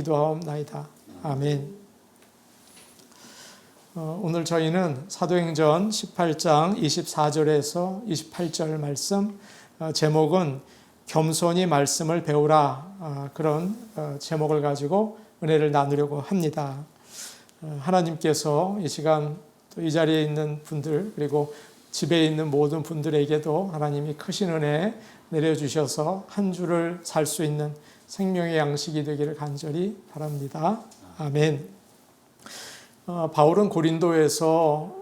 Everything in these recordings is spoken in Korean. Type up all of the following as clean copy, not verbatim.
기도하옵나이다. 아멘. 오늘 저희는 사도행전 18장 24절에서 28절 말씀, 제목은 겸손히 말씀을 배우라, 그런 제목을 가지고 은혜를 나누려고 합니다. 하나님께서 이 시간 또 이 자리에 있는 분들, 그리고 집에 있는 모든 분들에게도 하나님이 크신 은혜 내려주셔서 한 주를 살 수 있는 생명의 양식이 되기를 간절히 바랍니다. 아멘. 바울은 고린도에서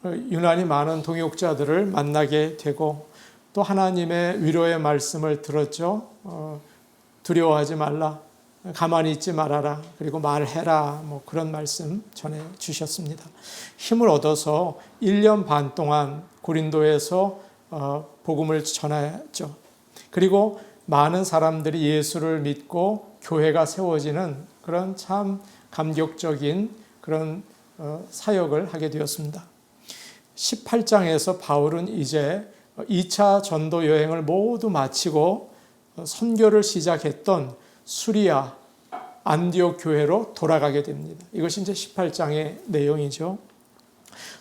유난히 많은 동역자들을 만나게 되고 또 하나님의 위로의 말씀을 들었죠. 두려워하지 말라, 가만히 있지 말아라, 그리고 말해라, 그런 말씀 전해 주셨습니다. 힘을 얻어서 1년 반 동안 고린도에서 복음을 전하였죠. 그리고 많은 사람들이 예수를 믿고 교회가 세워지는 그런 참 감격적인 그런 사역을 하게 되었습니다. 18장에서 바울은 이제 2차 전도 여행을 모두 마치고 선교를 시작했던 수리아 안디옥 교회로 돌아가게 됩니다. 이것이 이제 18장의 내용이죠.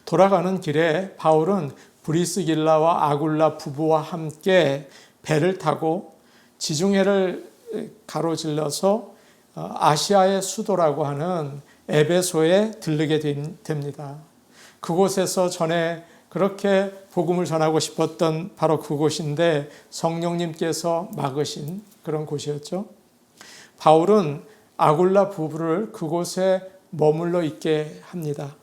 돌아가는 길에 바울은 브리스길라와 아굴라 부부와 함께 배를 타고 지중해를 가로질러서 아시아의 수도라고 하는 에베소에 들르게 됩니다. 그곳에서 전에 그렇게 복음을 전하고 싶었던 바로 그곳인데 성령님께서 막으신 그런 곳이었죠. 바울은 아굴라 부부를 그곳에 머물러 있게 합니다.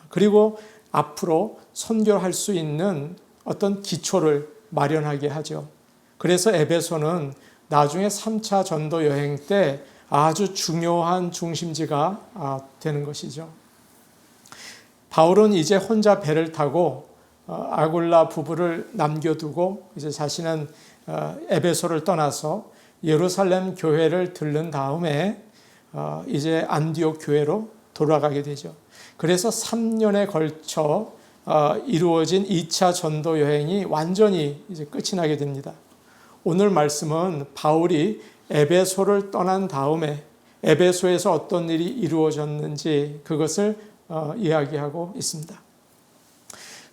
그리고 앞으로 선교할 수 있는 어떤 기초를 마련하게 하죠. 그래서 에베소는 나중에 3차 전도 여행 때 아주 중요한 중심지가 되는 것이죠. 바울은 이제 혼자 배를 타고 아굴라 부부를 남겨두고 이제 자신은 에베소를 떠나서 예루살렘 교회를 들른 다음에 이제 안디옥 교회로 돌아가게 되죠. 그래서 3년에 걸쳐 이루어진 2차 전도 여행이 완전히 이제 끝이 나게 됩니다. 오늘 말씀은 바울이 에베소를 떠난 다음에 에베소에서 어떤 일이 이루어졌는지 그것을 이야기하고 있습니다.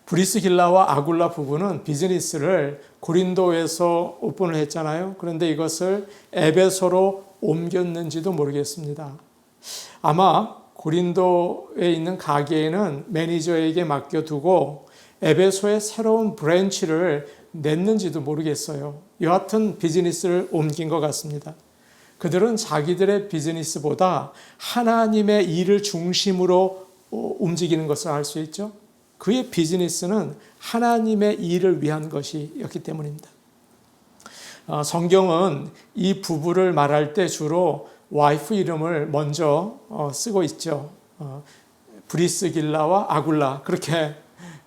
브리스길라와 아굴라 부부는 비즈니스를 고린도에서 오픈을 했잖아요. 그런데 이것을 에베소로 옮겼는지도 모르겠습니다. 아마 고린도에 있는 가게에는 매니저에게 맡겨두고 에베소에 새로운 브랜치를 냈는지도 모르겠어요. 여하튼 비즈니스를 옮긴 것 같습니다. 그들은 자기들의 비즈니스보다 하나님의 일을 중심으로 움직이는 것을 알 수 있죠. 그의 비즈니스는 하나님의 일을 위한 것이었기 때문입니다. 성경은 이 부부를 말할 때 주로 와이프 이름을 먼저 쓰고 있죠. 브리스길라와 아굴라, 그렇게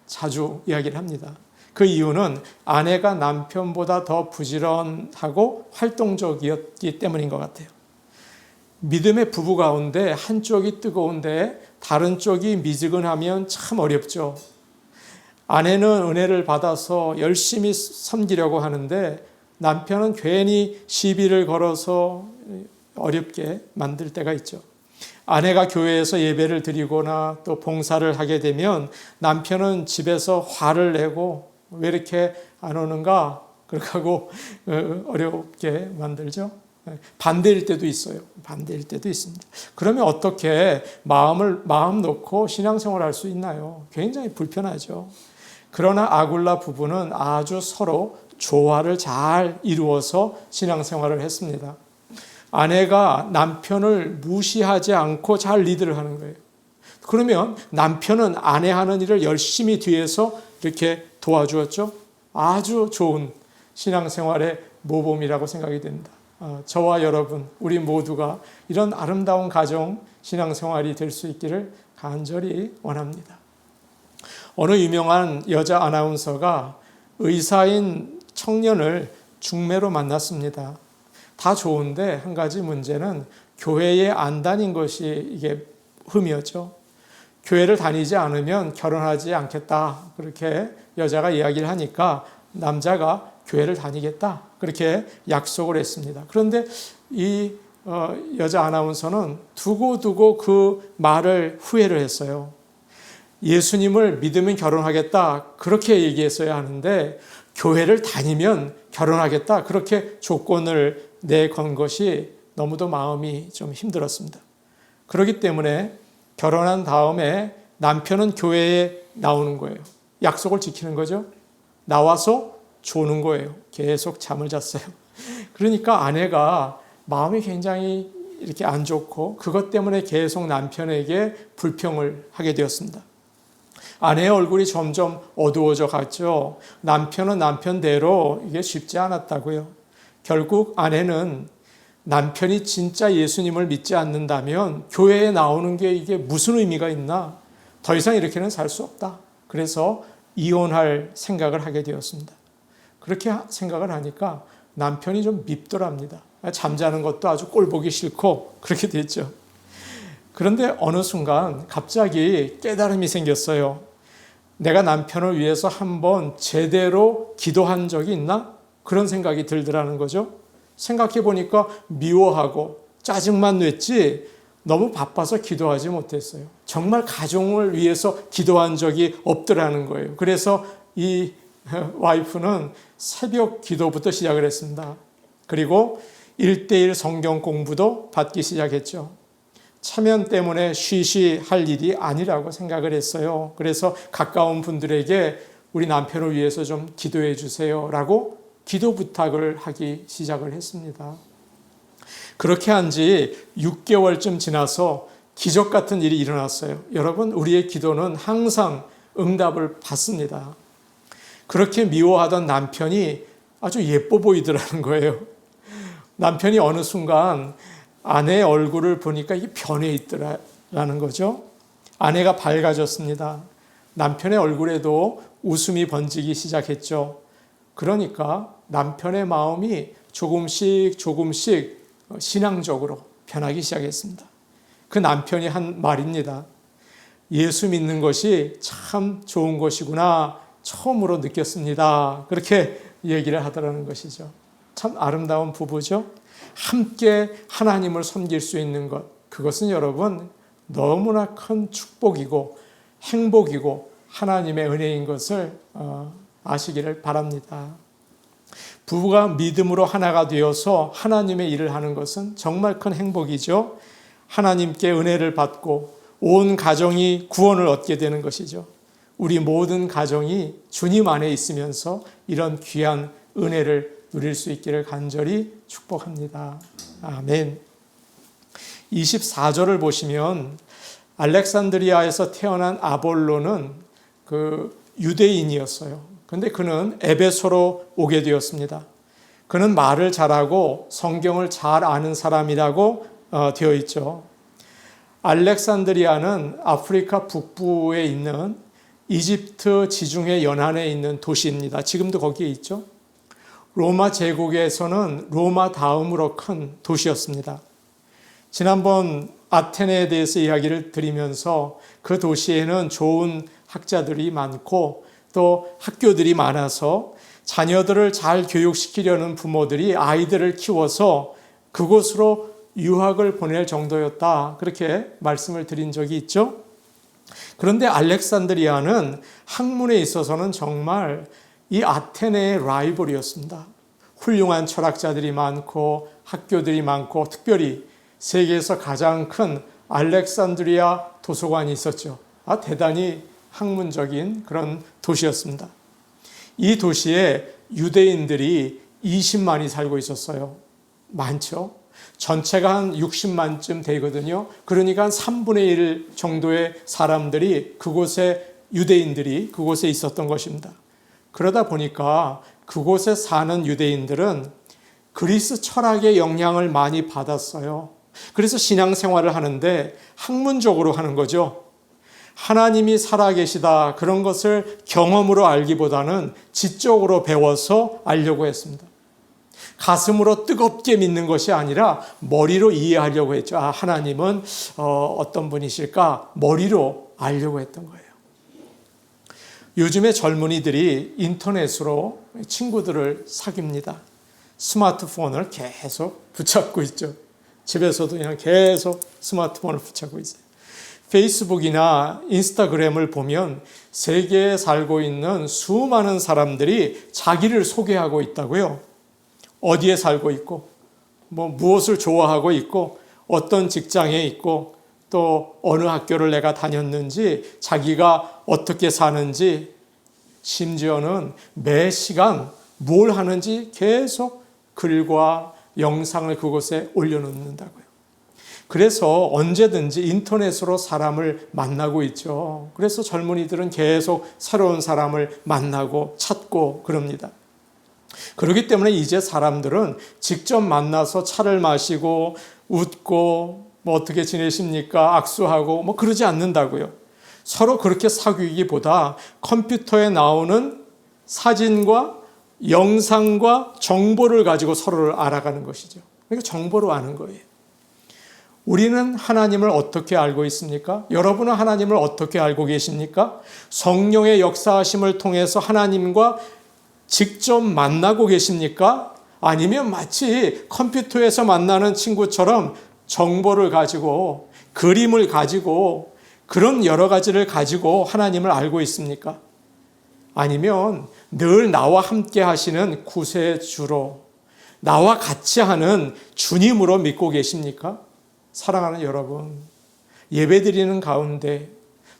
자주 이야기를 합니다. 그 이유는 아내가 남편보다 더 부지런하고 활동적이었기 때문인 것 같아요. 믿음의 부부 가운데 한쪽이 뜨거운데 다른 쪽이 미지근하면 참 어렵죠. 아내는 은혜를 받아서 열심히 섬기려고 하는데 남편은 괜히 시비를 걸어서 어렵게 만들 때가 있죠. 아내가 교회에서 예배를 드리거나 또 봉사를 하게 되면 남편은 집에서 화를 내고 왜 이렇게 안 오는가 그렇게 하고 어렵게 만들죠. 반대일 때도 있어요. 반대일 때도 있습니다. 그러면 어떻게 마음 놓고 신앙생활을 할 수 있나요? 굉장히 불편하죠. 그러나 아굴라 부부는 아주 서로 조화를 잘 이루어서 신앙생활을 했습니다. 아내가 남편을 무시하지 않고 잘 리드를 하는 거예요. 그러면 남편은 아내 하는 일을 열심히 뒤에서 이렇게 도와주었죠. 아주 좋은 신앙생활의 모범이라고 생각이 됩니다. 저와 여러분, 우리 모두가 이런 아름다운 가정 신앙생활이 될 수 있기를 간절히 원합니다. 어느 유명한 여자 아나운서가 의사인 청년을 중매로 만났습니다. 다 좋은데 한 가지 문제는 교회에 안 다닌 것이 이게 흠이었죠. 교회를 다니지 않으면 결혼하지 않겠다, 그렇게 여자가 이야기를 하니까 남자가 교회를 다니겠다, 그렇게 약속을 했습니다. 그런데 이 여자 아나운서는 두고두고 그 말을 후회를 했어요. 예수님을 믿으면 결혼하겠다 그렇게 얘기했어야 하는데 교회를 다니면 결혼하겠다 그렇게 조건을 내건 것이 너무도 마음이 좀 힘들었습니다. 그렇기 때문에 결혼한 다음에 남편은 교회에 나오는 거예요. 약속을 지키는 거죠. 나와서 조는 거예요. 계속 잠을 잤어요. 그러니까 아내가 마음이 굉장히 이렇게 안 좋고 그것 때문에 계속 남편에게 불평을 하게 되었습니다. 아내의 얼굴이 점점 어두워져 갔죠. 남편은 남편대로 이게 쉽지 않았다고요. 결국 아내는 남편이 진짜 예수님을 믿지 않는다면 교회에 나오는 게 이게 무슨 의미가 있나? 더 이상 이렇게는 살 수 없다. 그래서 이혼할 생각을 하게 되었습니다. 그렇게 생각을 하니까 남편이 좀 밉더랍니다. 잠자는 것도 아주 꼴보기 싫고 그렇게 됐죠. 그런데 어느 순간 갑자기 깨달음이 생겼어요. 내가 남편을 위해서 한번 제대로 기도한 적이 있나? 그런 생각이 들더라는 거죠. 생각해 보니까 미워하고 짜증만 냈지 너무 바빠서 기도하지 못했어요. 정말 가정을 위해서 기도한 적이 없더라는 거예요. 그래서 이 와이프는 새벽 기도부터 시작을 했습니다. 그리고 1:1 성경 공부도 받기 시작했죠. 체면 때문에 쉬쉬할 일이 아니라고 생각을 했어요. 그래서 가까운 분들에게 우리 남편을 위해서 좀 기도해 주세요 라고 기도 부탁을 하기 시작을 했습니다. 그렇게 한 지 6개월쯤 지나서 기적 같은 일이 일어났어요. 여러분, 우리의 기도는 항상 응답을 받습니다. 그렇게 미워하던 남편이 아주 예뻐 보이더라는 거예요. 남편이 어느 순간 아내의 얼굴을 보니까 이게 변해 있더라는 거죠. 아내가 밝아졌습니다. 남편의 얼굴에도 웃음이 번지기 시작했죠. 그러니까 남편의 마음이 조금씩 신앙적으로 변하기 시작했습니다. 그 남편이 한 말입니다. 예수 믿는 것이 참 좋은 것이구나 처음으로 느꼈습니다. 그렇게 얘기를 하더라는 것이죠. 참 아름다운 부부죠. 함께 하나님을 섬길 수 있는 것, 그것은 여러분 너무나 큰 축복이고 행복이고 하나님의 은혜인 것을 아시기를 바랍니다. 부부가 믿음으로 하나가 되어서 하나님의 일을 하는 것은 정말 큰 행복이죠. 하나님께 은혜를 받고 온 가정이 구원을 얻게 되는 것이죠. 우리 모든 가정이 주님 안에 있으면서 이런 귀한 은혜를 누릴 수 있기를 간절히 축복합니다. 아멘. 24절을 보시면 알렉산드리아에서 태어난 아볼로는 그 유대인이었어요. 그런데 그는 에베소로 오게 되었습니다. 그는 말을 잘하고 성경을 잘 아는 사람이라고 되어 있죠. 알렉산드리아는 아프리카 북부에 있는 이집트 지중해 연안에 있는 도시입니다. 지금도 거기에 있죠. 로마 제국에서는 로마 다음으로 큰 도시였습니다. 지난번 아테네에 대해서 이야기를 드리면서 그 도시에는 좋은 학자들이 많고 또 학교들이 많아서 자녀들을 잘 교육시키려는 부모들이 아이들을 키워서 그곳으로 유학을 보낼 정도였다. 그렇게 말씀을 드린 적이 있죠. 그런데 알렉산드리아는 학문에 있어서는 정말 이 아테네의 라이벌이었습니다. 훌륭한 철학자들이 많고 학교들이 많고 특별히 세계에서 가장 큰 알렉산드리아 도서관이 있었죠. 대단히 학문적인 그런 도시였습니다. 이 도시에 유대인들이 20만이 살고 있었어요. 많죠? 전체가 한 60만쯤 되거든요. 그러니까 한 3분의 1 정도의 사람들이 유대인들이 그곳에 있었던 것입니다. 그러다 보니까 그곳에 사는 유대인들은 그리스 철학의 영향을 많이 받았어요. 그래서 신앙생활을 하는데 학문적으로 하는 거죠. 하나님이 살아계시다 그런 것을 경험으로 알기보다는 지적으로 배워서 알려고 했습니다. 가슴으로 뜨겁게 믿는 것이 아니라 머리로 이해하려고 했죠. 하나님은 어떤 분이실까? 머리로 알려고 했던 거예요. 요즘에 젊은이들이 인터넷으로 친구들을 사귀입니다. 스마트폰을 계속 붙잡고 있죠. 집에서도 그냥 계속 스마트폰을 붙잡고 있어요. 페이스북이나 인스타그램을 보면 세계에 살고 있는 수많은 사람들이 자기를 소개하고 있다고요. 어디에 살고 있고, 무엇을 좋아하고 있고, 어떤 직장에 있고, 또 어느 학교를 내가 다녔는지, 자기가 어떻게 사는지, 심지어는 매 시간 뭘 하는지 계속 글과 영상을 그곳에 올려놓는다고요. 그래서 언제든지 인터넷으로 사람을 만나고 있죠. 그래서 젊은이들은 계속 새로운 사람을 만나고 찾고 그럽니다. 그렇기 때문에 이제 사람들은 직접 만나서 차를 마시고 웃고 어떻게 지내십니까? 악수하고 그러지 않는다고요. 서로 그렇게 사귀기보다 컴퓨터에 나오는 사진과 영상과 정보를 가지고 서로를 알아가는 것이죠. 그러니까 정보로 아는 거예요. 우리는 하나님을 어떻게 알고 있습니까? 여러분은 하나님을 어떻게 알고 계십니까? 성령의 역사하심을 통해서 하나님과 직접 만나고 계십니까? 아니면 마치 컴퓨터에서 만나는 친구처럼 정보를 가지고 그림을 가지고 그런 여러 가지를 가지고 하나님을 알고 있습니까? 아니면 늘 나와 함께 하시는 구세주로 나와 같이 하는 주님으로 믿고 계십니까? 사랑하는 여러분, 예배드리는 가운데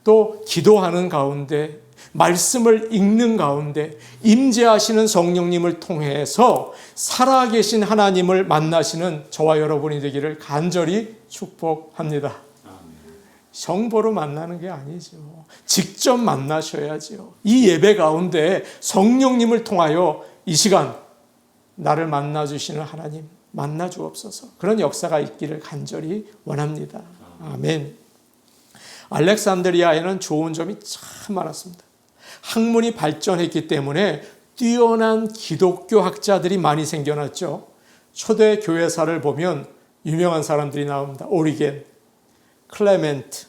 또 기도하는 가운데 말씀을 읽는 가운데 임재하시는 성령님을 통해서 살아계신 하나님을 만나시는 저와 여러분이 되기를 간절히 축복합니다. 정보로 만나는 게 아니죠. 직접 만나셔야죠. 이 예배 가운데 성령님을 통하여 이 시간 나를 만나주시는 하나님 만나 주옵소서. 그런 역사가 있기를 간절히 원합니다. 아멘. 알렉산드리아에는 좋은 점이 참 많았습니다. 학문이 발전했기 때문에 뛰어난 기독교 학자들이 많이 생겨났죠. 초대 교회사를 보면 유명한 사람들이 나옵니다. 오리겐, 클레멘트,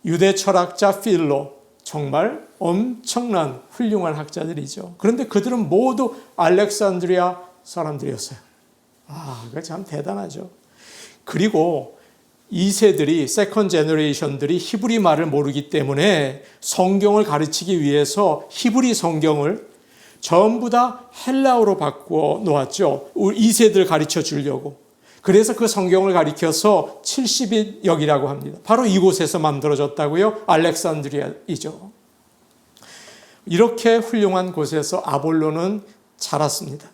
유대 철학자 필로, 정말 엄청난 훌륭한 학자들이죠. 그런데 그들은 모두 알렉산드리아 사람들이었어요. 그게 참 대단하죠. 그리고 2세들이, 세컨 제너레이션들이 히브리 말을 모르기 때문에 성경을 가르치기 위해서 히브리 성경을 전부 다 헬라어로 바꾸어 놓았죠. 2세들 가르쳐 주려고. 그래서 그 성경을 가리켜서 70인역이라고 합니다. 바로 이곳에서 만들어졌다고요. 알렉산드리아이죠. 이렇게 훌륭한 곳에서 아볼로는 자랐습니다.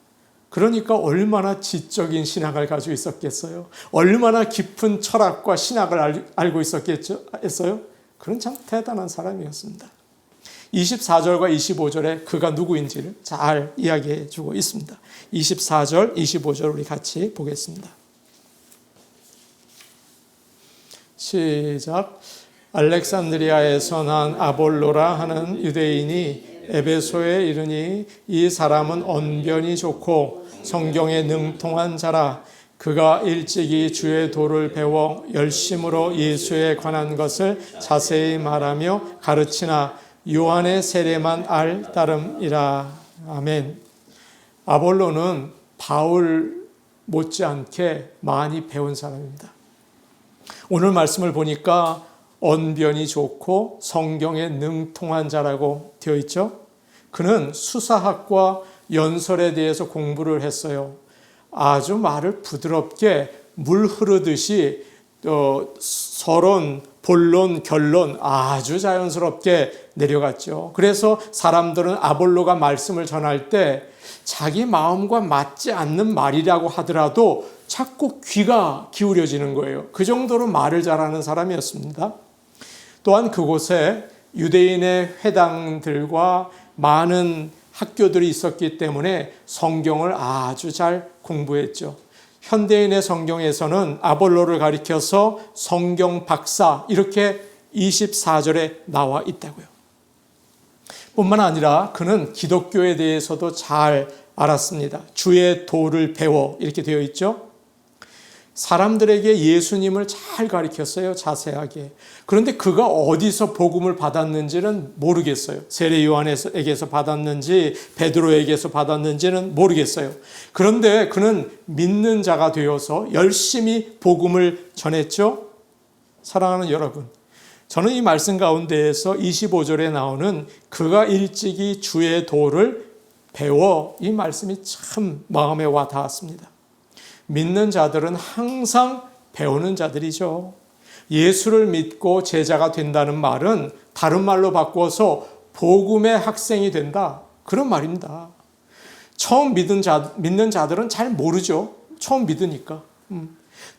그러니까 얼마나 지적인 신학을 가지고 있었겠어요? 얼마나 깊은 철학과 신학을 알고 있었겠어요? 그런 참 대단한 사람이었습니다. 24절과 25절에 그가 누구인지를 잘 이야기해 주고 있습니다. 24절, 25절 우리 같이 보겠습니다. 시작. 알렉산드리아에서 난 아볼로라 하는 유대인이 에베소에 이르니 이 사람은 언변이 좋고 성경에 능통한 자라. 그가 일찍이 주의 도를 배워 열심으로 예수에 관한 것을 자세히 말하며 가르치나 요한의 세례만 알 따름이라. 아멘. 아볼로는 바울 못지않게 많이 배운 사람입니다. 오늘 말씀을 보니까 언변이 좋고 성경에 능통한 자라고 되어 있죠. 그는 수사학과 연설에 대해서 공부를 했어요. 아주 말을 부드럽게 물 흐르듯이 서론, 본론, 결론 아주 자연스럽게 내려갔죠. 그래서 사람들은 아볼로가 말씀을 전할 때 자기 마음과 맞지 않는 말이라고 하더라도 자꾸 귀가 기울여지는 거예요. 그 정도로 말을 잘하는 사람이었습니다. 또한 그곳에 유대인의 회당들과 많은 학교들이 있었기 때문에 성경을 아주 잘 공부했죠. 현대인의 성경에서는 아볼로를 가리켜서 성경 박사 이렇게 24절에 나와 있다고요. 뿐만 아니라 그는 기독교에 대해서도 잘 알았습니다. 주의 도를 배워 이렇게 되어 있죠. 사람들에게 예수님을 잘 가르쳤어요. 자세하게. 그런데 그가 어디서 복음을 받았는지는 모르겠어요. 세례 요한에게서 받았는지 베드로에게서 받았는지는 모르겠어요. 그런데 그는 믿는 자가 되어서 열심히 복음을 전했죠. 사랑하는 여러분, 저는 이 말씀 가운데에서 25절에 나오는 그가 일찍이 주의 도를 배워, 이 말씀이 참 마음에 와 닿았습니다. 믿는 자들은 항상 배우는 자들이죠. 예수를 믿고 제자가 된다는 말은 다른 말로 바꿔서 복음의 학생이 된다, 그런 말입니다. 처음 믿는 자들은 잘 모르죠. 처음 믿으니까.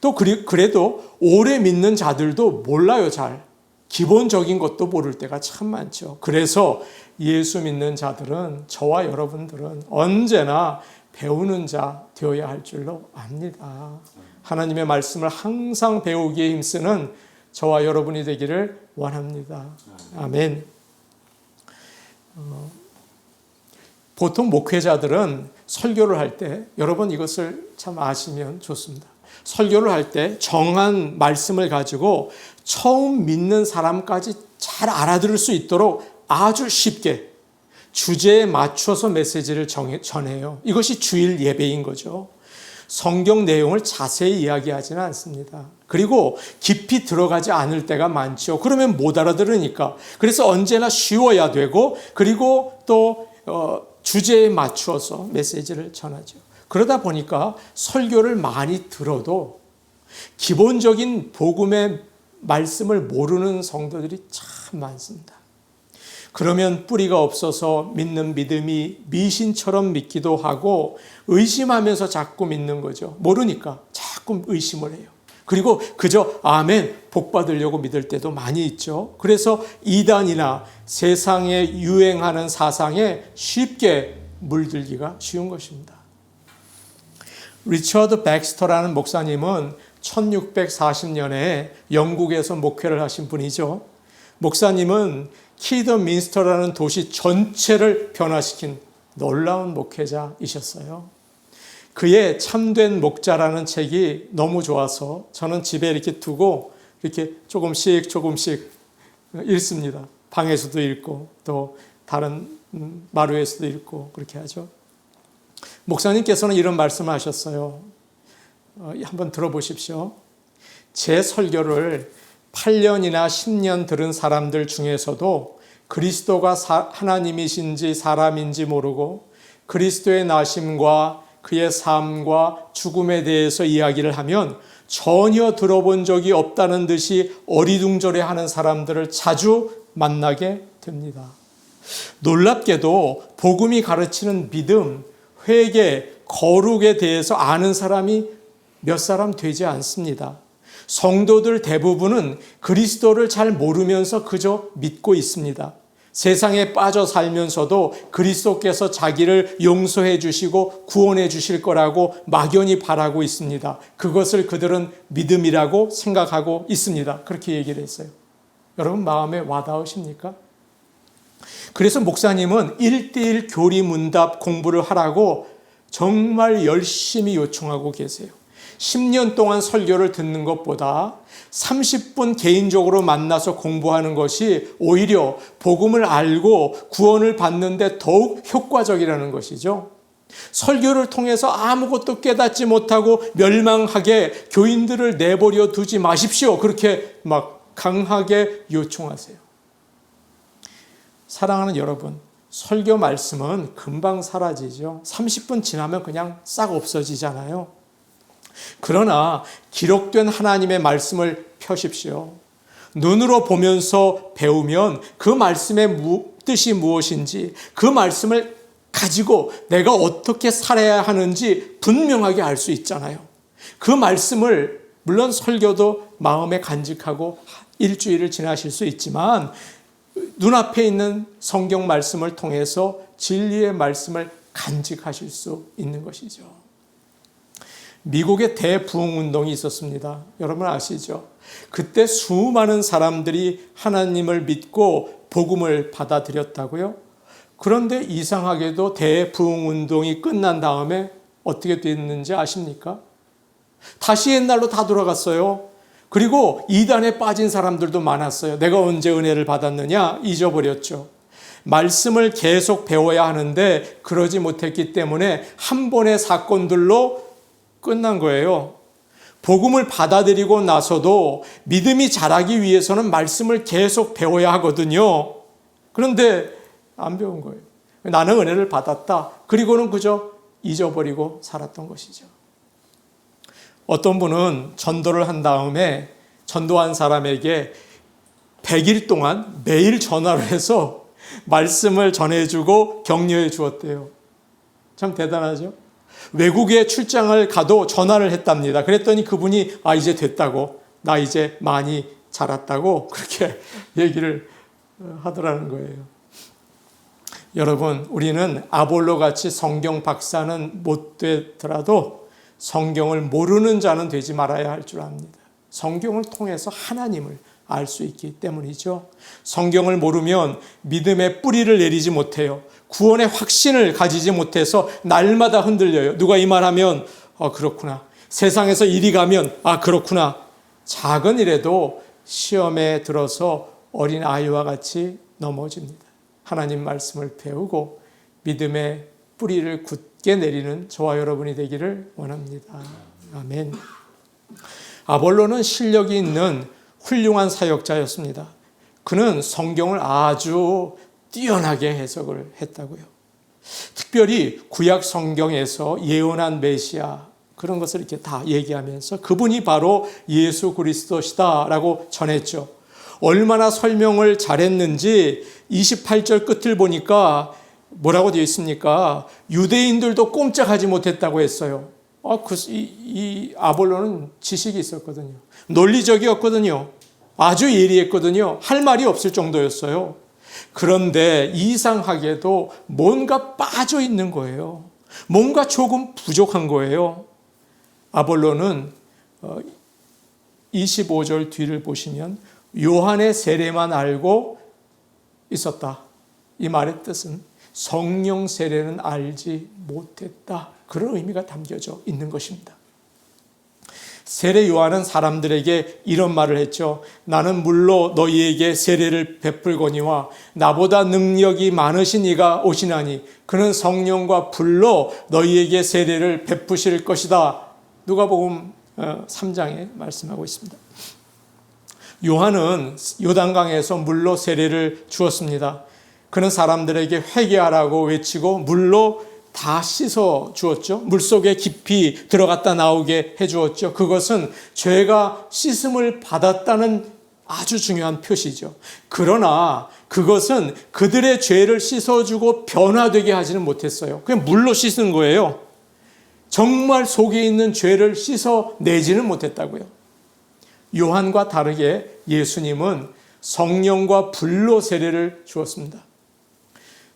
또 그래도 오래 믿는 자들도 몰라요. 잘. 기본적인 것도 모를 때가 참 많죠. 그래서 예수 믿는 자들은, 저와 여러분들은 언제나 배우는 자 되어야 할 줄로 압니다. 하나님의 말씀을 항상 배우기에 힘쓰는 저와 여러분이 되기를 원합니다. 아멘. 보통 목회자들은 설교를 할 때, 여러분 이것을 참 아시면 좋습니다. 설교를 할 때 정한 말씀을 가지고 처음 믿는 사람까지 잘 알아들을 수 있도록 아주 쉽게 주제에 맞춰서 메시지를 전해요. 이것이 주일 예배인 거죠. 성경 내용을 자세히 이야기하지는 않습니다. 그리고 깊이 들어가지 않을 때가 많죠. 그러면 못 알아들으니까. 그래서 언제나 쉬워야 되고, 그리고 또 주제에 맞추어서 메시지를 전하죠. 그러다 보니까 설교를 많이 들어도 기본적인 복음의 말씀을 모르는 성도들이 참 많습니다. 그러면 뿌리가 없어서 믿는 믿음이 미신처럼 믿기도 하고 의심하면서 자꾸 믿는 거죠. 모르니까 자꾸 의심을 해요. 그리고 그저 아멘, 복 받으려고 믿을 때도 많이 있죠. 그래서 이단이나 세상에 유행하는 사상에 쉽게 물들기가 쉬운 것입니다. 리처드 백스터라는 목사님은 1640년에 영국에서 목회를 하신 분이죠. 목사님은 키더민스터라는 도시 전체를 변화시킨 놀라운 목회자이셨어요. 그의 참된 목자라는 책이 너무 좋아서 저는 집에 이렇게 두고 이렇게 조금씩 읽습니다. 방에서도 읽고 또 다른 마루에서도 읽고 그렇게 하죠. 목사님께서는 이런 말씀을 하셨어요. 한번 들어보십시오. 제 설교를 8년이나 10년 들은 사람들 중에서도 그리스도가 하나님이신지 사람인지 모르고 그리스도의 나심과 그의 삶과 죽음에 대해서 이야기를 하면 전혀 들어본 적이 없다는 듯이 어리둥절해하는 사람들을 자주 만나게 됩니다. 놀랍게도 복음이 가르치는 믿음, 회개, 거룩에 대해서 아는 사람이 몇 사람 되지 않습니다. 성도들 대부분은 그리스도를 잘 모르면서 그저 믿고 있습니다. 세상에 빠져 살면서도 그리스도께서 자기를 용서해 주시고 구원해 주실 거라고 막연히 바라고 있습니다. 그것을 그들은 믿음이라고 생각하고 있습니다. 그렇게 얘기를 했어요. 여러분 마음에 와닿으십니까? 그래서 목사님은 1:1 교리문답 공부를 하라고 정말 열심히 요청하고 계세요. 10년 동안 설교를 듣는 것보다 30분 개인적으로 만나서 공부하는 것이 오히려 복음을 알고 구원을 받는데 더욱 효과적이라는 것이죠. 설교를 통해서 아무것도 깨닫지 못하고 멸망하게 교인들을 내버려 두지 마십시오. 그렇게 막 강하게 요청하세요. 사랑하는 여러분, 설교 말씀은 금방 사라지죠. 30분 지나면 그냥 싹 없어지잖아요. 그러나 기록된 하나님의 말씀을 펴십시오. 눈으로 보면서 배우면 그 말씀의 뜻이 무엇인지, 그 말씀을 가지고 내가 어떻게 살아야 하는지 분명하게 알 수 있잖아요. 그 말씀을 물론 설교도 마음에 간직하고 일주일을 지나실 수 있지만 눈앞에 있는 성경 말씀을 통해서 진리의 말씀을 간직하실 수 있는 것이죠. 미국의 대부흥운동이 있었습니다. 여러분 아시죠? 그때 수많은 사람들이 하나님을 믿고 복음을 받아들였다고요? 그런데 이상하게도 대부흥운동이 끝난 다음에 어떻게 됐는지 아십니까? 다시 옛날로 다 돌아갔어요. 그리고 이단에 빠진 사람들도 많았어요. 내가 언제 은혜를 받았느냐? 잊어버렸죠. 말씀을 계속 배워야 하는데 그러지 못했기 때문에 한 번의 사건들로 끝난 거예요. 복음을 받아들이고 나서도 믿음이 자라기 위해서는 말씀을 계속 배워야 하거든요. 그런데 안 배운 거예요. 나는 은혜를 받았다. 그리고는 그저 잊어버리고 살았던 것이죠. 어떤 분은 전도를 한 다음에 전도한 사람에게 100일 동안 매일 전화를 해서 말씀을 전해주고 격려해 주었대요. 참 대단하죠? 외국에 출장을 가도 전화를 했답니다. 그랬더니 그분이 이제 됐다고, 나 이제 많이 자랐다고 그렇게 얘기를 하더라는 거예요. 여러분, 우리는 아볼로같이 성경 박사는 못 되더라도 성경을 모르는 자는 되지 말아야 할 줄 압니다. 성경을 통해서 하나님을 알 수 있기 때문이죠. 성경을 모르면 믿음의 뿌리를 내리지 못해요. 구원의 확신을 가지지 못해서 날마다 흔들려요. 누가 이 말하면 그렇구나. 세상에서 이리 가면 그렇구나. 작은 일에도 시험에 들어서 어린 아이와 같이 넘어집니다. 하나님 말씀을 배우고 믿음의 뿌리를 굳게 내리는 저와 여러분이 되기를 원합니다. 아멘. 아볼로는 실력이 있는 훌륭한 사역자였습니다. 그는 성경을 아주 뛰어나게 해석을 했다고요. 특별히 구약 성경에서 예언한 메시아 그런 것을 이렇게 다 얘기하면서 그분이 바로 예수 그리스도시다라고 전했죠. 얼마나 설명을 잘했는지 28절 끝을 보니까 뭐라고 되어 있습니까? 유대인들도 꼼짝하지 못했다고 했어요. 이 아볼로는 지식이 있었거든요. 논리적이었거든요. 아주 예리했거든요. 할 말이 없을 정도였어요. 그런데 이상하게도 뭔가 빠져 있는 거예요. 뭔가 조금 부족한 거예요. 아볼로는 25절 뒤를 보시면 요한의 세례만 알고 있었다. 이 말의 뜻은 성령 세례는 알지 못했다. 그런 의미가 담겨져 있는 것입니다. 세례 요한은 사람들에게 이런 말을 했죠. 나는 물로 너희에게 세례를 베풀거니와 나보다 능력이 많으신 이가 오시나니 그는 성령과 불로 너희에게 세례를 베푸실 것이다. 누가복음 3장에 말씀하고 있습니다. 요한은 요단강에서 물로 세례를 주었습니다. 그는 사람들에게 회개하라고 외치고 물로 다 씻어 주었죠. 물속에 깊이 들어갔다 나오게 해 주었죠. 그것은 죄가 씻음을 받았다는 아주 중요한 표시죠. 그러나 그것은 그들의 죄를 씻어주고 변화되게 하지는 못했어요. 그냥 물로 씻은 거예요. 정말 속에 있는 죄를 씻어내지는 못했다고요. 요한과 다르게 예수님은 성령과 불로 세례를 주었습니다.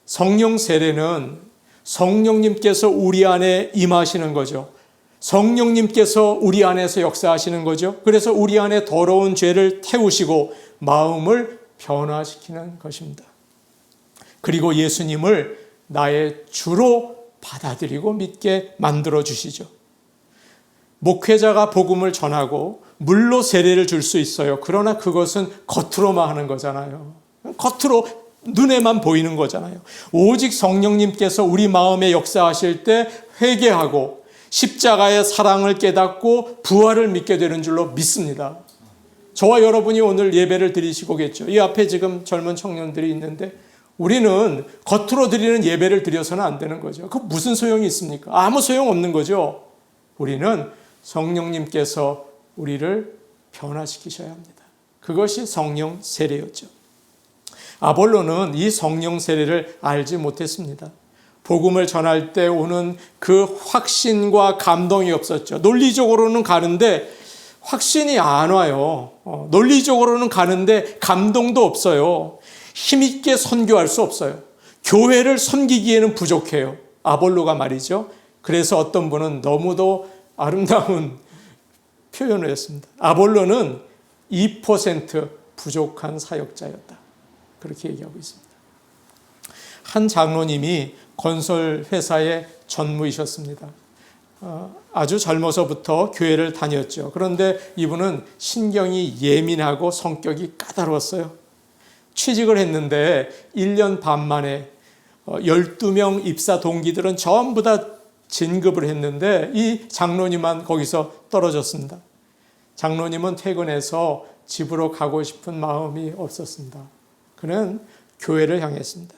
성령 세례는 성령님께서 우리 안에 임하시는 거죠. 성령님께서 우리 안에서 역사하시는 거죠. 그래서 우리 안에 더러운 죄를 태우시고 마음을 변화시키는 것입니다. 그리고 예수님을 나의 주로 받아들이고 믿게 만들어 주시죠. 목회자가 복음을 전하고 물로 세례를 줄 수 있어요. 그러나 그것은 겉으로만 하는 거잖아요. 겉으로 눈에만 보이는 거잖아요. 오직 성령님께서 우리 마음에 역사하실 때 회개하고 십자가의 사랑을 깨닫고 부활을 믿게 되는 줄로 믿습니다. 저와 여러분이 오늘 예배를 드리시고겠죠. 이 앞에 지금 젊은 청년들이 있는데 우리는 겉으로 드리는 예배를 드려서는 안 되는 거죠. 그 무슨 소용이 있습니까? 아무 소용 없는 거죠. 우리는 성령님께서 우리를 변화시키셔야 합니다. 그것이 성령 세례였죠. 아볼로는 이 성령 세례를 알지 못했습니다. 복음을 전할 때 오는 그 확신과 감동이 없었죠. 논리적으로는 가는데 확신이 안 와요. 논리적으로는 가는데 감동도 없어요. 힘있게 선교할 수 없어요. 교회를 섬기기에는 부족해요. 아볼로가 말이죠. 그래서 어떤 분은 너무도 아름다운 표현을 했습니다. 아볼로는 2% 부족한 사역자였다. 그렇게 얘기하고 있습니다. 한 장로님이 건설 회사의 전무이셨습니다. 아주 젊어서부터 교회를 다녔죠. 그런데 이분은 신경이 예민하고 성격이 까다로웠어요. 취직을 했는데 1년 반 만에 12명 입사 동기들은 전부 다 진급을 했는데 이 장로님만 거기서 떨어졌습니다. 장로님은 퇴근해서 집으로 가고 싶은 마음이 없었습니다. 그는 교회를 향했습니다.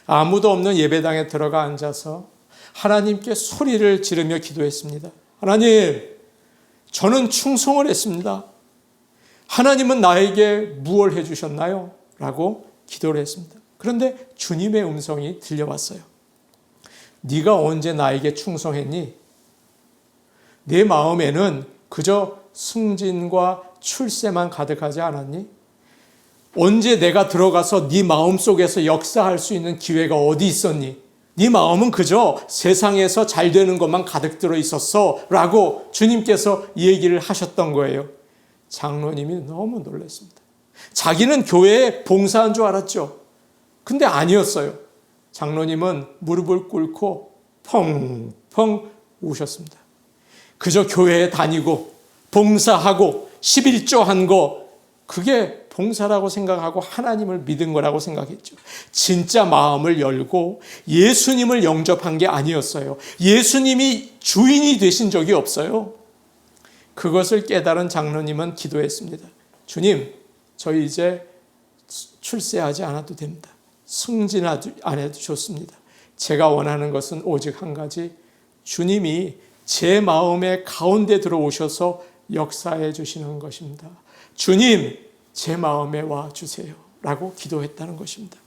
아무도 없는 예배당에 들어가 앉아서 하나님께 소리를 지르며 기도했습니다. 하나님, 저는 충성을 했습니다. 하나님은 나에게 무엇을 해주셨나요? 라고 기도를 했습니다. 그런데 주님의 음성이 들려왔어요. 네가 언제 나에게 충성했니? 내 마음에는 그저 승진과 출세만 가득하지 않았니? 언제 내가 들어가서 네 마음속에서 역사할 수 있는 기회가 어디 있었니? 네 마음은 그저 세상에서 잘 되는 것만 가득 들어 있었어 라고 주님께서 얘기를 하셨던 거예요. 장로님이 너무 놀랐습니다. 자기는 교회에 봉사한 줄 알았죠. 근데 아니었어요. 장로님은 무릎을 꿇고 펑펑 우셨습니다. 그저 교회에 다니고 봉사하고 11조 한 거, 그게 봉사라고 생각하고 하나님을 믿은 거라고 생각했죠. 진짜 마음을 열고 예수님을 영접한 게 아니었어요. 예수님이 주인이 되신 적이 없어요. 그것을 깨달은 장로님은 기도했습니다. 주님, 저희 이제 출세하지 않아도 됩니다. 승진 안 해도 좋습니다. 제가 원하는 것은 오직 한 가지, 주님이 제 마음의 가운데 들어오셔서 역사해 주시는 것입니다. 주님, 제 마음에 와 주세요 라고 기도했다는 것입니다.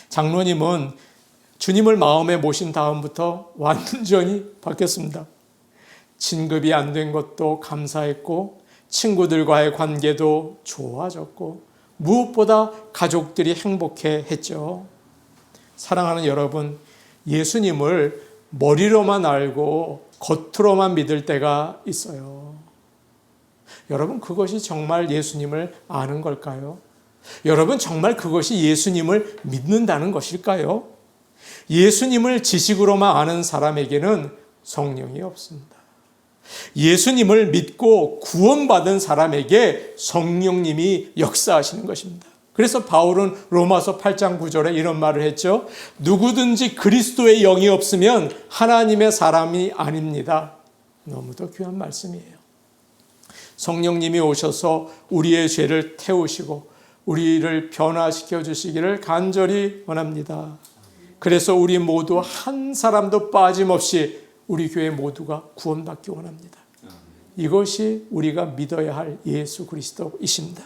장로님은 주님을 마음에 모신 다음부터 완전히 바뀌었습니다. 진급이 안 된 것도 감사했고 친구들과의 관계도 좋아졌고 무엇보다 가족들이 행복해했죠. 사랑하는 여러분, 예수님을 머리로만 알고 겉으로만 믿을 때가 있어요. 여러분, 그것이 정말 예수님을 아는 걸까요? 여러분, 정말 그것이 예수님을 믿는다는 것일까요? 예수님을 지식으로만 아는 사람에게는 성령이 없습니다. 예수님을 믿고 구원받은 사람에게 성령님이 역사하시는 것입니다. 그래서 바울은 로마서 8장 9절에 이런 말을 했죠. 누구든지 그리스도의 영이 없으면 하나님의 사람이 아닙니다. 너무도 귀한 말씀이에요. 성령님이 오셔서 우리의 죄를 태우시고 우리를 변화시켜 주시기를 간절히 원합니다. 그래서 우리 모두 한 사람도 빠짐없이 우리 교회 모두가 구원받기 원합니다. 이것이 우리가 믿어야 할 예수 그리스도이십니다.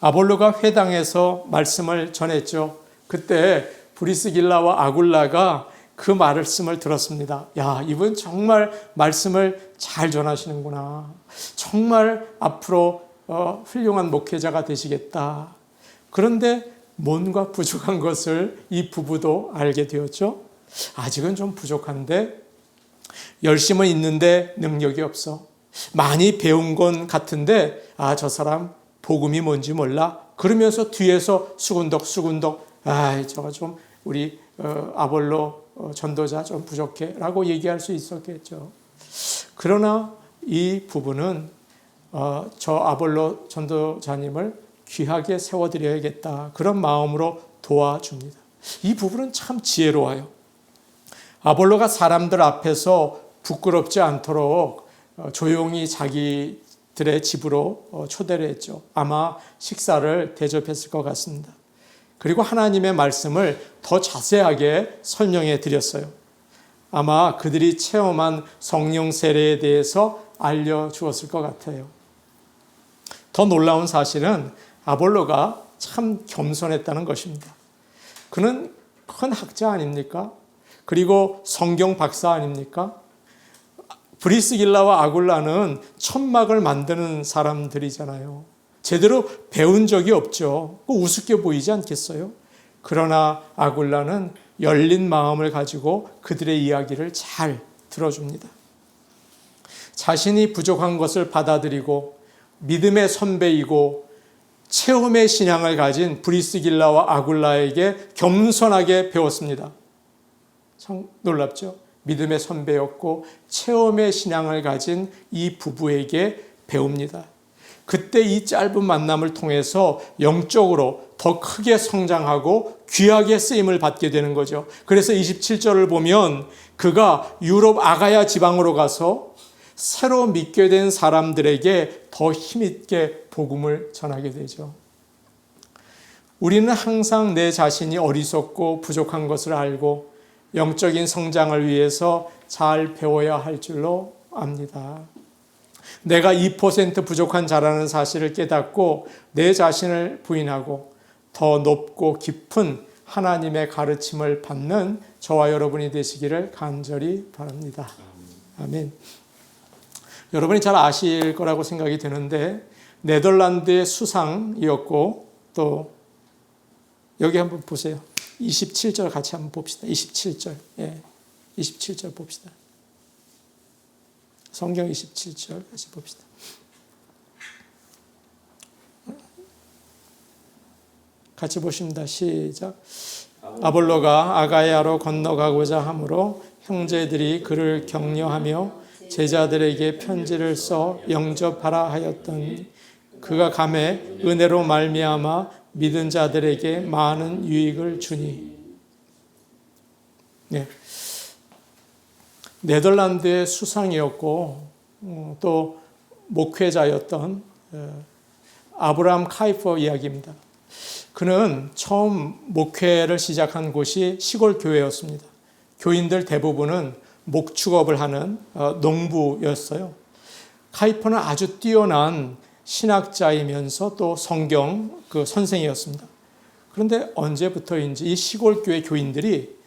아볼로가 회당에서 말씀을 전했죠. 그때 브리스길라와 아굴라가 그 말씀을 들었습니다. 야, 이분 정말 말씀을 잘 전하시는구나. 정말 앞으로 훌륭한 목회자가 되시겠다. 그런데 뭔가 부족한 것을 이 부부도 알게 되었죠. 아직은 좀 부족한데, 열심은 있는데 능력이 없어. 많이 배운 건 같은데 저 사람 복음이 뭔지 몰라. 그러면서 뒤에서 수군덕 저거 좀 우리 아볼로 전도자 좀 부족해 라고 얘기할 수 있었겠죠. 그러나 이 부부는 저 아볼로 전도자님을 귀하게 세워드려야겠다, 그런 마음으로 도와줍니다. 이 부부는 참 지혜로워요. 아볼로가 사람들 앞에서 부끄럽지 않도록 조용히 자기들의 집으로 초대를 했죠. 아마 식사를 대접했을 것 같습니다. 그리고 하나님의 말씀을 더 자세하게 설명해 드렸어요. 아마 그들이 체험한 성령 세례에 대해서 알려주었을 것 같아요. 더 놀라운 사실은 아볼로가 참 겸손했다는 것입니다. 그는 큰 학자 아닙니까? 그리고 성경 박사 아닙니까? 브리스길라와 아굴라는 천막을 만드는 사람들이잖아요. 제대로 배운 적이 없죠. 우습게 보이지 않겠어요? 그러나 아굴라는 열린 마음을 가지고 그들의 이야기를 잘 들어줍니다. 자신이 부족한 것을 받아들이고 믿음의 선배이고 체험의 신앙을 가진 브리스길라와 아굴라에게 겸손하게 배웠습니다. 참 놀랍죠? 믿음의 선배였고 체험의 신앙을 가진 이 부부에게 배웁니다. 그때 이 짧은 만남을 통해서 영적으로 더 크게 성장하고 귀하게 쓰임을 받게 되는 거죠. 그래서 27절을 보면 그가 유럽 아가야 지방으로 가서 새로 믿게 된 사람들에게 더 힘있게 복음을 전하게 되죠. 우리는 항상 내 자신이 어리석고 부족한 것을 알고 영적인 성장을 위해서 잘 배워야 할 줄로 압니다. 내가 2% 부족한 자라는 사실을 깨닫고 내 자신을 부인하고 더 높고 깊은 하나님의 가르침을 받는 저와 여러분이 되시기를 간절히 바랍니다. 아멘. 여러분이 잘 아실 거라고 생각이 되는데 네덜란드의 수상이었고 또 여기 한번 보세요. 27절 같이 한번 봅시다. 27절. 예. 27절 봅시다. 성경 27절 같이 봅시다. 같이 보십니다. 시작. 아볼로가 아가야로 건너가고자 하므로 형제들이 그를 격려하며 제자들에게 편지를 써 영접하라 하였더니 그가 감에 은혜로 말미암아 믿은 자들에게 많은 유익을 주니. 네. 네덜란드의 수상이었고 또 목회자였던 아브라함 카이퍼 이야기입니다. 그는 처음 목회를 시작한 곳이 시골 교회였습니다. 교인들 대부분은 목축업을 하는 농부였어요. 카이퍼는 아주 뛰어난 신학자이면서 또 성경 선생이었습니다. 그런데 언제부터인지 이 시골 교회 교인들이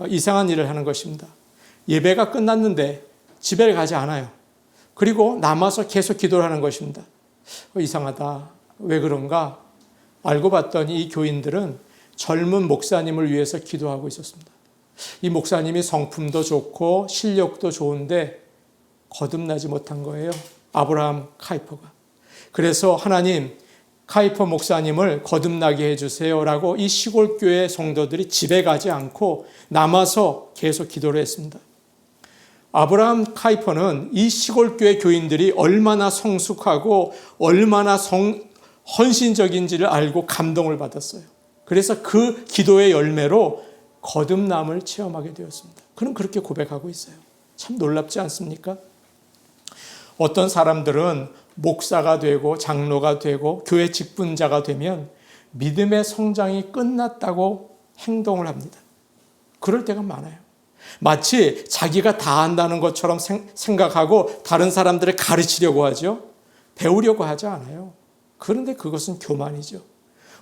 이상한 일을 하는 것입니다. 예배가 끝났는데 집에 가지 않아요. 그리고 남아서 계속 기도를 하는 것입니다. 이상하다. 왜 그런가? 알고 봤더니 이 교인들은 젊은 목사님을 위해서 기도하고 있었습니다. 이 목사님이 성품도 좋고 실력도 좋은데 거듭나지 못한 거예요. 아브라함 카이퍼가. 그래서 하나님, 카이퍼 목사님을 거듭나게 해주세요라고 이 시골교회 성도들이 집에 가지 않고 남아서 계속 기도를 했습니다. 아브라함 카이퍼는 이 시골교회 교인들이 얼마나 성숙하고 얼마나 헌신적인지를 알고 감동을 받았어요. 그래서 그 기도의 열매로 거듭남을 체험하게 되었습니다. 그는 그렇게 고백하고 있어요. 참 놀랍지 않습니까? 어떤 사람들은 목사가 되고 장로가 되고 교회 직분자가 되면 믿음의 성장이 끝났다고 행동을 합니다. 그럴 때가 많아요. 마치 자기가 다 안다는 것처럼 생각하고 다른 사람들을 가르치려고 하죠. 배우려고 하지 않아요. 그런데 그것은 교만이죠.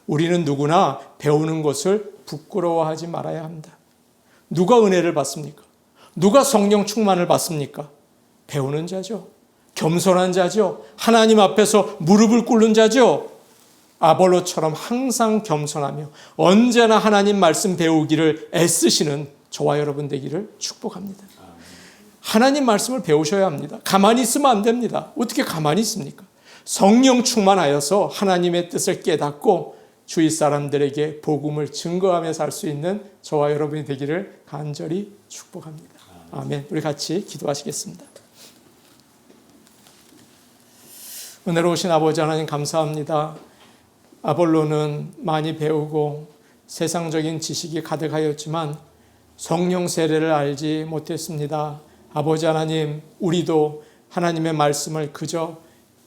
우리는 누구나 배우는 것을 부끄러워하지 말아야 합니다. 누가 은혜를 받습니까? 누가 성령 충만을 받습니까? 배우는 자죠. 겸손한 자죠. 하나님 앞에서 무릎을 꿇는 자죠. 아볼로처럼 항상 겸손하며 언제나 하나님 말씀 배우기를 애쓰시는 저와 여러분 되기를 축복합니다. 하나님 말씀을 배우셔야 합니다. 가만히 있으면 안 됩니다. 어떻게 가만히 있습니까? 성령 충만하여서 하나님의 뜻을 깨닫고 주위 사람들에게 복음을 증거하며 살 수 있는 저와 여러분이 되기를 간절히 축복합니다. 아멘. 우리 같이 기도하시겠습니다. 은혜로우신 아버지 하나님 감사합니다. 아볼로는 많이 배우고 세상적인 지식이 가득하였지만 성령 세례를 알지 못했습니다. 아버지 하나님, 우리도 하나님의 말씀을 그저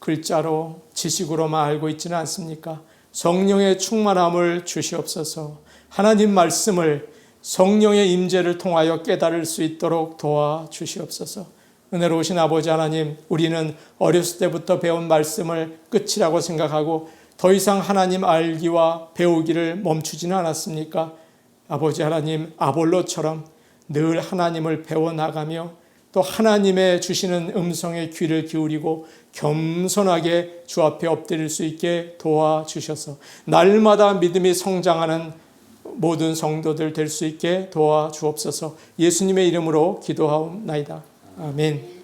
글자로 지식으로만 알고 있지는 않습니까? 성령의 충만함을 주시옵소서. 하나님 말씀을 성령의 임재를 통하여 깨달을 수 있도록 도와주시옵소서. 은혜로우신 아버지 하나님, 우리는 어렸을 때부터 배운 말씀을 끝이라고 생각하고 더 이상 하나님 알기와 배우기를 멈추지는 않았습니까? 아버지 하나님, 아볼로처럼 늘 하나님을 배워나가며 또 하나님의 주시는 음성에 귀를 기울이고 겸손하게 주 앞에 엎드릴 수 있게 도와주셔서 날마다 믿음이 성장하는 모든 성도들 될 수 있게 도와주옵소서. 예수님의 이름으로 기도하옵나이다. 아멘.